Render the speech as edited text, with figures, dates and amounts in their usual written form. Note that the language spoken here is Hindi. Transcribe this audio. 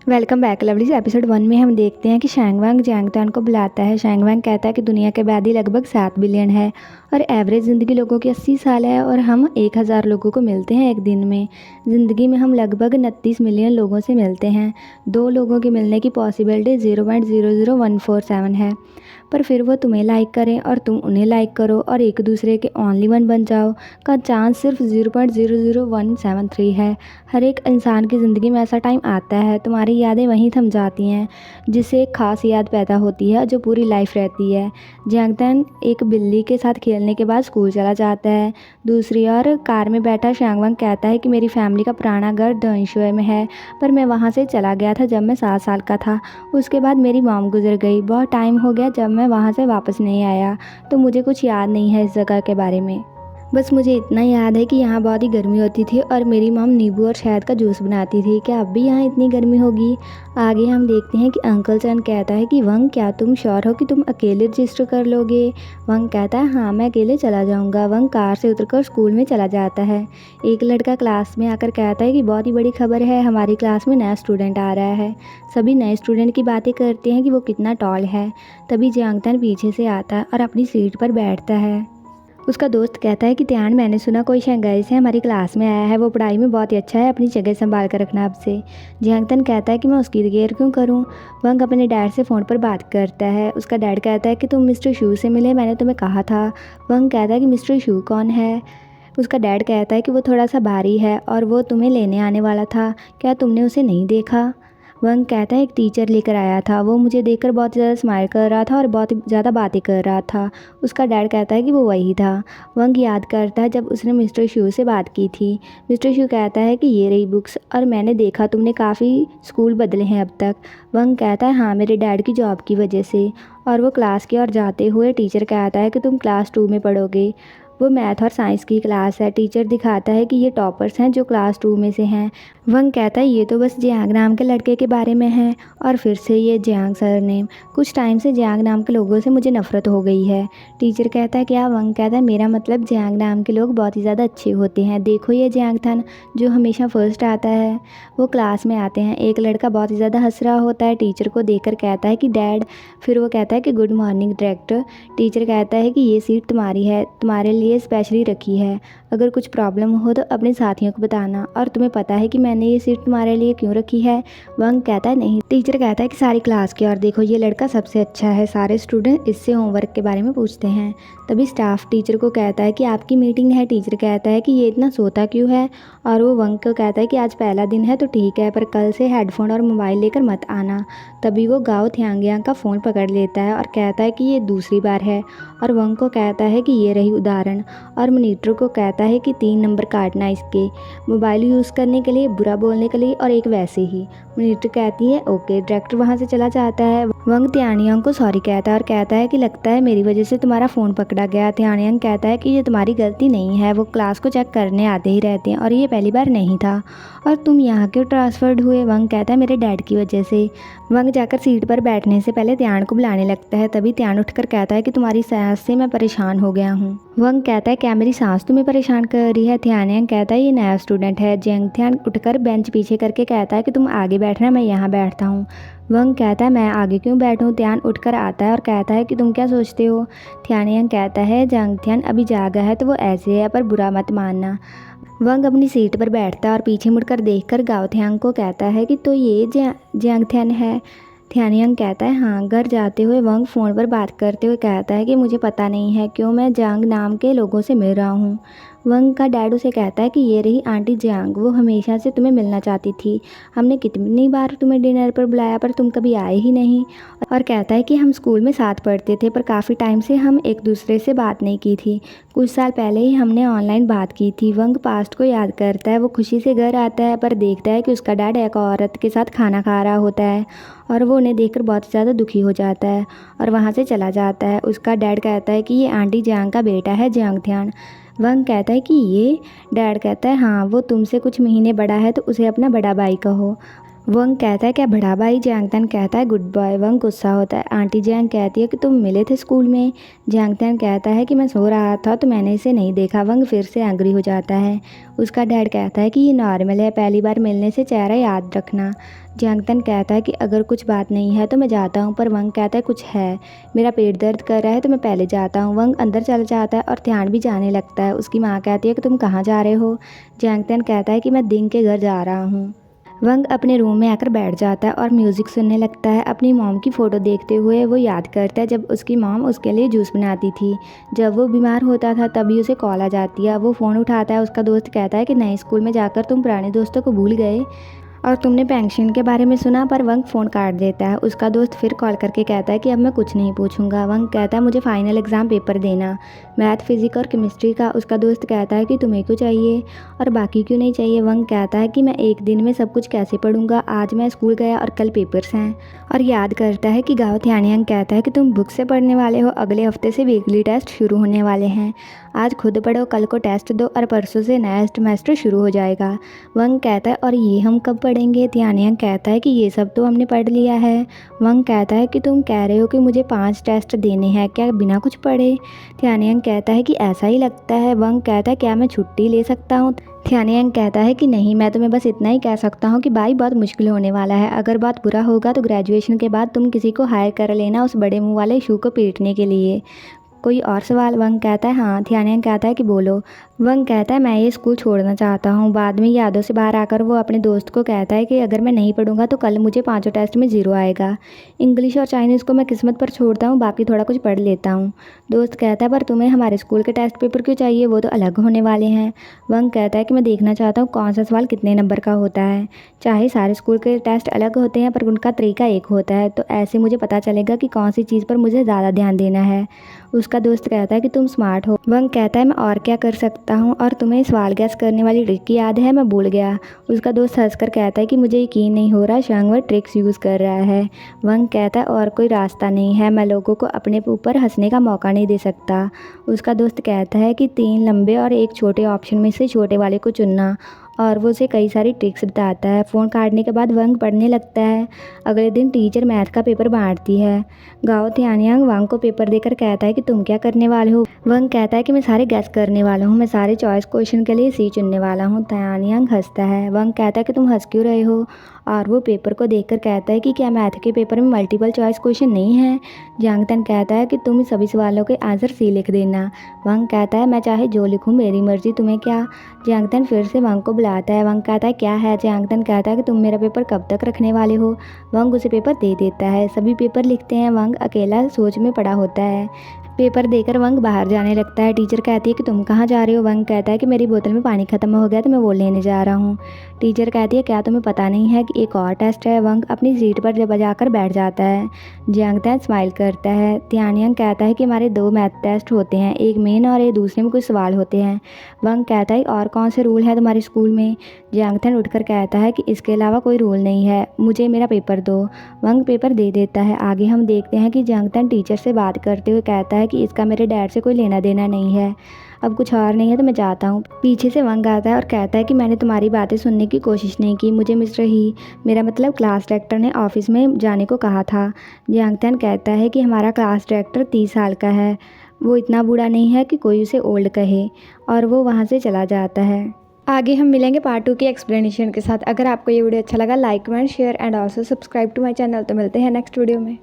Welcome back lovelies. एपिसोड 1 में हम देखते हैं कि शैंगवांग जियांगतान को बुलाता है। शैंगवांग कहता है कि दुनिया की आबादी लगभग 7 बिलियन है और एवरेज ज़िंदगी लोगों की 80 साल है और हम 1000 लोगों को मिलते हैं एक दिन में। ज़िंदगी में हम लगभग 29 मिलियन लोगों से मिलते हैं। 2 लोगों के मिलने की पॉसिबिलिटी 0.00147 है। पर फिर वो तुम्हें लाइक करें और तुम उन्हें लाइक करो और एक दूसरे के ओनली वन बन जाओ का चांस सिर्फ 0.00173 है। हर एक इंसान की ज़िंदगी में ऐसा टाइम आता है, तुम्हारी यादें वहीं थम जाती हैं, जिससे एक ख़ास याद पैदा होती है जो पूरी लाइफ रहती है। जियांगतान एक बिल्ली के साथ खेलने के बाद स्कूल चला जाता है। दूसरी ओर कार में बैठा शैंगवांग कहता है कि मेरी फैमिली का पुराना घर दंशुए में है, पर मैं वहाँ से चला गया था जब मैं 7 साल का था। उसके बाद मेरी मॉम गुजर गई। बहुत टाइम हो गया जब मैं वहाँ से वापस नहीं आया, तो मुझे कुछ याद नहीं है इस जगह के बारे में। बस मुझे इतना याद है कि यहाँ बहुत ही गर्मी होती थी और मेरी मॉम नींबू और शहद का जूस बनाती थी। क्या अब भी यहाँ इतनी गर्मी होगी? आगे हम देखते हैं कि अंकल चंद कहता है कि वंग, क्या तुम श्योर हो कि तुम अकेले रजिस्टर कर लोगे? वंग कहता है हाँ, मैं अकेले चला जाऊँगा। वंग कार से उतरकर स्कूल में चला जाता है। एक लड़का क्लास में आकर कहता है कि बहुत ही बड़ी खबर है, हमारी क्लास में नया स्टूडेंट आ रहा है। सभी नए स्टूडेंट की बातें करते हैं कि वो कितना टॉल है। तभी जियांगतान पीछे से आता है और अपनी सीट पर बैठता है। उसका दोस्त कहता है कि त्यान, मैंने सुना कोई शंघाई से हमारी क्लास में आया है, वो पढ़ाई में बहुत ही अच्छा है, अपनी जगह संभाल कर रखना अब से। जियांगतान कहता है कि मैं उसकी केयर क्यों करूं? वंग अपने डैड से फ़ोन पर बात करता है। उसका डैड कहता है कि तुम मिस्टर शू से मिले, मैंने तुम्हें कहा था। वंग कहता है कि मिस्टर शू कौन है? उसका डैड कहता है कि वो थोड़ा सा भारी है और वो तुम्हें लेने आने वाला था, क्या तुमने उसे नहीं देखा? वंग कहता है एक टीचर लेकर आया था, वो मुझे देखकर बहुत ज़्यादा स्माइल कर रहा था और बहुत ज़्यादा बातें कर रहा था। उसका डैड कहता है कि वो वही था। वंग याद करता है जब उसने मिस्टर शू से बात की थी। मिस्टर शू कहता है कि ये रही बुक्स और मैंने देखा तुमने काफ़ी स्कूल बदले हैं अब तक। वंग कहता है हाँ, मेरे डैड की जॉब की वजह से। और वो क्लास की ओर जाते हुए टीचर कहता है कि तुम क्लास 2 में पढ़ोगे। वो मैथ और साइंस की क्लास है। टीचर दिखाता है कि ये टॉपर्स हैं जो क्लास 2 में से हैं। वंग कहता है ये तो बस जियांग नाम के लड़के के बारे में है। और फिर से ये जियांग सरनेम। कुछ टाइम से जियांग नाम के लोगों से मुझे नफरत हो गई है। टीचर कहता है क्या? वंग कहता है मेरा मतलब जियांग नाम के लोग बहुत ही ज़्यादा अच्छे होते हैं। देखो ये जियांग थान जो हमेशा फर्स्ट आता है। वो क्लास में आते हैं। एक लड़का बहुत ही ज़्यादा हंस रहा होता है, टीचर को देखकर कहता है कि डैड। फिर वो कहता है कि गुड मॉर्निंग डायरेक्टर। टीचर कहता है कि ये सीट तुम्हारी है, तुम्हारे लिए स्पेशली रखी है। अगर कुछ प्रॉब्लम हो तो अपने साथियों को बताना। और तुम्हें पता है कि मैंने ये सीट तुम्हारे लिए क्यों रखी है? वंग कहता है नहीं। टीचर कहता है कि सारी क्लास की और देखो ये लड़का सबसे अच्छा है। सारे स्टूडेंट इससे होमवर्क के बारे में पूछते हैं। तभी स्टाफ टीचर को कहता है कि आपकी मीटिंग है। टीचर कहता है कि ये इतना सोता क्यों है? और वो वंग को कहता है कि आज पहला दिन है तो ठीक है, पर कल से हेडफोन और मोबाइल लेकर मत आना। तभी वो गाओ थियांगियांग का फ़ोन पकड़ लेता है और कहता है कि ये दूसरी बार है। और वंग को कहता है कि ये रही उदाहरण। और मॉनिटर को कहता है कि 3 नंबर काटना इसके, मोबाइल यूज़ करने के लिए, बुरा बोलने के लिए और एक वैसे ही। मॉनिटर कहती है ओके। डायरेक्टर वहाँ से चला जाता है। वंग त्यानियांग को सॉरी कहता है और कहता है कि लगता है मेरी वजह से तुम्हारा फ़ोन पकड़ा गया। त्यानियांग कहता है कि ये तुम्हारी गलती नहीं है, वो क्लास को चेक करने आते ही रहते हैं और ये पहली बार नहीं था। और तुम यहाँ क्यों ट्रांसफ़र्ड हुए? वंग कहता है मेरे डैड की वजह से। वंग जाकर सीट पर बैठने से पहले त्यान को बुलाने लगता है। तभी त्यान उठकर कहता है कि तुम्हारी सांस से मैं परेशान हो गया हूँ। वंग कहता है क्या मेरी सांस तुम्हें परेशान कर रही है? त्यानियांग कहता है ये नया स्टूडेंट है। जियांगथान उठकर बेंच पीछे करके कहता है कि तुम आगे बैठना, मैं यहाँ बैठता हूँ। वंग कहता है मैं आगे क्यों बैठूं? त्यान उठकर आता है और कहता है कि तुम क्या सोचते हो? त्यानियांग कहता है जियांगथान अभी जागा है तो वो ऐसे है, पर बुरा मत मानना। वंग अपनी सीट पर बैठता है और पीछे मुड़कर देखकर गाओ थियांग को कहता है कि तो ये जियांगथान है। थियानियांग कहता है हाँ। घर जाते हुए वंग फ़ोन पर बात करते हुए कहता है कि मुझे पता नहीं है क्यों मैं जियांग नाम के लोगों से मिल रहा हूँ। वंग का डैड उसे कहता है कि ये रही आंटी जियांग, वो हमेशा से तुम्हें मिलना चाहती थी। हमने कितनी बार तुम्हें डिनर पर बुलाया पर तुम कभी आए ही नहीं। और कहता है कि हम स्कूल में साथ पढ़ते थे पर काफ़ी टाइम से हम एक दूसरे से बात नहीं की थी। कुछ साल पहले ही हमने ऑनलाइन बात की थी। वंग पास्ट को याद करता है। वो खुशी से घर आता है पर देखता है कि उसका डैड एक औरत के साथ खाना खा रहा होता है और वो उन्हें देखकर बहुत ज़्यादा दुखी हो जाता है और वहाँ से चला जाता है। उसका डैड कहता है कि ये आंटी जियांग का बेटा है, जियांगथान। वंग कहता है कि ये? डैड कहता है हाँ, वो तुमसे कुछ महीने बड़ा है तो उसे अपना बड़ा भाई कहो। वंग कहता है क्या बड़ा भाई। जैंगतन कहता है गुड बॉय। वंग गुस्सा होता है। आंटी जैंग कहती है कि तुम मिले थे स्कूल में। जैंगतन कहता है कि मैं सो रहा था तो मैंने इसे नहीं देखा। वंग फिर से एंग्री हो जाता है। उसका डैड कहता है कि ये नॉर्मल है, पहली बार मिलने से चेहरा याद रखना। जैंगतन कहता है कि अगर कुछ बात नहीं है तो मैं जाता हूँ, पर वंग कहता है कुछ है, मेरा पेट दर्द कर रहा है तो मैं पहले जाता हूँ। वंग अंदर चला जाता है और ध्यान भी जाने लगता है। उसकी माँ कहती है कि तुम कहाँ जा रहे हो। जैंगतन कहता है कि मैं दिंग के घर जा रहा हूँ। वंग अपने रूम में आकर बैठ जाता है और म्यूज़िक सुनने लगता है। अपनी मॉम की फ़ोटो देखते हुए वो याद करता है जब उसकी मॉम उसके लिए जूस बनाती थी। जब वो बीमार होता था तभी उसे कॉल आ जाती है। वो फ़ोन उठाता है। उसका दोस्त कहता है कि नए स्कूल में जाकर तुम पुराने दोस्तों को भूल गए और तुमने पेंशन के बारे में सुना, पर वंग फ़ोन काट देता है। उसका दोस्त फिर कॉल करके कहता है कि अब मैं कुछ नहीं पूछूंगा। वंग कहता है मुझे फाइनल एग्ज़ाम पेपर देना, मैथ, फिज़िक्स और केमिस्ट्री का। उसका दोस्त कहता है कि तुम्हें क्यों चाहिए और बाकी क्यों नहीं चाहिए। वंग कहता है कि मैं एक दिन में सब कुछ कैसे पढ़ूंगा, आज मैं स्कूल गया और कल पेपर्स हैं। और याद करता है कि गाओ थियानियांग कहता है कि तुम बुक से पढ़ने वाले हो, अगले हफ्ते से वीकली टेस्ट शुरू होने वाले हैं, आज खुद पढ़ो, कल को टेस्ट दो और परसों से नया सेमेस्टर शुरू हो जाएगा। वंग कहता है और ये हम कब पढ़ेंगे। थियानियांग कहता है कि ये सब तो हमने पढ़ लिया है। वंग कहता है कि तुम कह रहे हो कि मुझे 5 टेस्ट देने हैं, क्या बिना कुछ पढ़े। थियानियांग कहता है कि ऐसा ही लगता है। वंग कहता है क्या मैं छुट्टी ले सकता हूँ। थियानियांग कहता है कि नहीं, मैं तुम्हें बस इतना ही कह सकता हूँ कि भाई बहुत मुश्किल होने वाला है, अगर बहुत बुरा होगा तो ग्रेजुएशन के बाद तुम किसी को हायर कर लेना उस बड़े मुंह वाले शू को पीटने के लिए। कोई और सवाल। वंग कहता है हाँ। थियानियांग कहता है कि बोलो। वंग कहता है मैं ये स्कूल छोड़ना चाहता हूँ। बाद में यादों से बाहर आकर वो अपने दोस्त को कहता है कि अगर मैं नहीं पढ़ूंगा तो कल मुझे 5 टेस्ट में 0 आएगा। इंग्लिश और चाइनीज़ को मैं किस्मत पर छोड़ता हूँ, बाकी थोड़ा कुछ पढ़ लेता हूँ। दोस्त कहता है पर तुम्हें हमारे स्कूल के टेस्ट पेपर क्यों चाहिए, वो तो अलग होने वाले हैं। वंग कहता है कि मैं देखना चाहता हूँ कौन सा सवाल कितने नंबर का होता है। चाहे सारे स्कूल के टेस्ट अलग होते हैं पर उनका तरीका एक होता है, तो ऐसे मुझे पता चलेगा कि कौन सी चीज़ पर मुझे ज़्यादा ध्यान देना है। उसका दोस्त कहता है कि तुम स्मार्ट हो। वंग कहता है मैं और क्या कर सकता हूँ, और तुम्हें सवाल गैस करने वाली ट्रिक की याद है, मैं भूल गया। उसका दोस्त हंसकर कहता है कि मुझे यकीन नहीं हो रहा शैंग वह ट्रिक्स यूज़ कर रहा है। वंग कहता है और कोई रास्ता नहीं है, मैं लोगों को अपने ऊपर हंसने का मौका नहीं दे सकता। उसका दोस्त कहता है कि 3 लंबे और एक छोटे ऑप्शन में से छोटे वाले को चुनना, और वो उसे कई सारी ट्रिक्स बताता है। फ़ोन काटने के बाद वंग पढ़ने लगता है। अगले दिन टीचर मैथ का पेपर बांटती है। गाओ थियानियांग वंग को पेपर देकर कहता है कि तुम क्या करने वाले हो। वंग कहता है कि मैं सारे गैस करने वाला हूँ, मैं सारे चॉइस क्वेश्चन के लिए सी चुनने वाला हूँ। थियानियांग हंसता है। वंग कहता है कि तुम हंस क्यों रहे हो, और वो पेपर को देखकर कहता है कि क्या मैथ के पेपर में मल्टीपल चॉइस क्वेश्चन नहीं है। जैंगतन कहता है कि तुम सभी सवालों के आंसर सी लिख देना। वंग कहता है मैं चाहे जो लिखूँ, मेरी मर्जी, तुम्हें क्या। जैंगतन फिर से वंग को बुलाता है। वंग कहता है क्या है। जैंगतन कहता है कि तुम मेरा पेपर कब तक रखने वाले हो। वंग उसे पेपर दे देता है। सभी पेपर लिखते हैं। वंग अकेला सोच में पड़ा होता है। पेपर देकर वंग बाहर जाने लगता है। टीचर कहती है कि तुम कहाँ जा रहे हो। वंग कहता है कि मेरी बोतल में पानी ख़त्म हो गया तो मैं वो लेने जा रहा हूँ। टीचर कहती है क्या तुम्हें पता नहीं है कि एक और टेस्ट है। वंग अपनी सीट पर जब जाकर बैठ जाता है। जैंगतन स्माइल करता है। थियानियांग कहता है कि हमारे 2 मैथ टेस्ट होते हैं, एक मेन और एक दूसरे में कुछ सवाल होते हैं। वंग कहता है और कौन से रूल है तुम्हारे स्कूल में। जैंगतन उठकर कहता है कि इसके अलावा कोई रूल नहीं है, मुझे मेरा पेपर दो। वंग पेपर दे देता है। आगे हम देखते हैं कि जैंगतन टीचर से बात करते हुए कहता है कि इसका मेरे डैड से कोई लेना देना नहीं है, अब कुछ और नहीं है तो मैं जाता हूँ। पीछे से वंग आता है और कहता है कि मैंने तुम्हारी बातें सुनने की कोशिश नहीं की, मुझे मिस्टर ही, मेरा मतलब क्लास डायरेक्टर ने ऑफिस में जाने को कहा था। जैंगतन कहता है कि हमारा क्लास डायरेक्टर 30 साल का है, वो इतना बूढ़ा नहीं है कि कोई उसे ओल्ड कहे, और वो वहाँ से चला जाता है। आगे हम मिलेंगे पार्ट 2 की एक्सप्लेनेशन के साथ। अगर आपको ये वीडियो अच्छा लगा, like comment share and also subscribe to my channel. तो मिलते हैं नेक्स्ट वीडियो में।